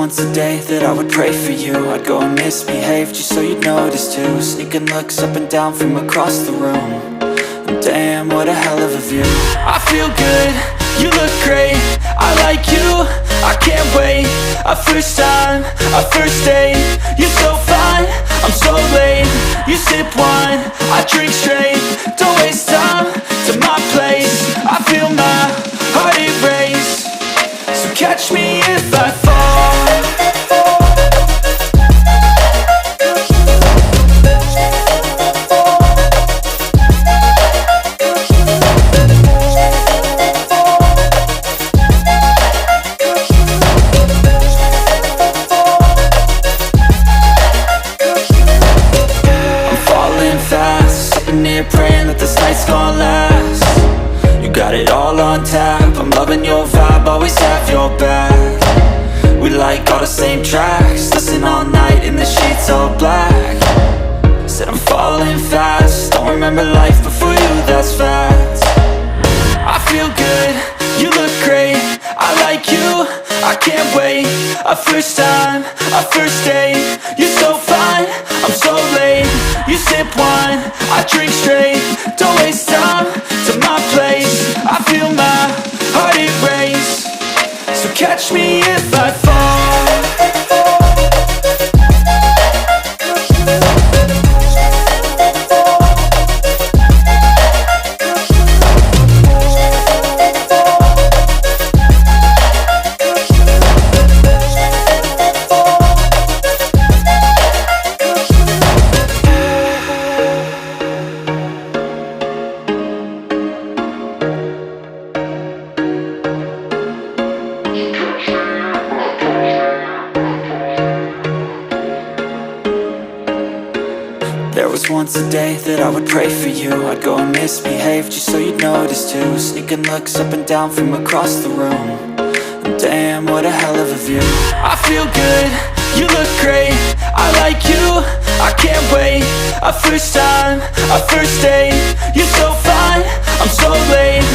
once a day that I would pray for you. I'd go and misbehave just so you'd notice too. Sneaking looks up and down from across the room. And damn, what a hell of a view. I feel good, you look great, I like you, I can't wait. A first time, a first date, you're so fine, I'm so late. You sip wine, I drink straight, don't waste time to my place. I feel my heart erase, so catch me if I fall. Praying that this night's gonna last. You got it all on tap, I'm loving your vibe, always have your back. We like all the same tracks, listen all night in the sheets all black. Said I'm falling fast, don't remember life before you, that's fact. I feel good, you look great, I like you, I can't wait. A first time, a first date, you're so fine, I'm so late. You sip wine, I drink straight, don't waste time to my place. I feel my heart erase, so catch me if I fall. There was once a day that I would pray for you. I'd go and misbehave just so you'd notice too. Sneaking looks up and down from across the room. And damn, what a hell of a view. I feel good, you look great, I like you, I can't wait. A first time, a first date, you're so fine, I'm so late.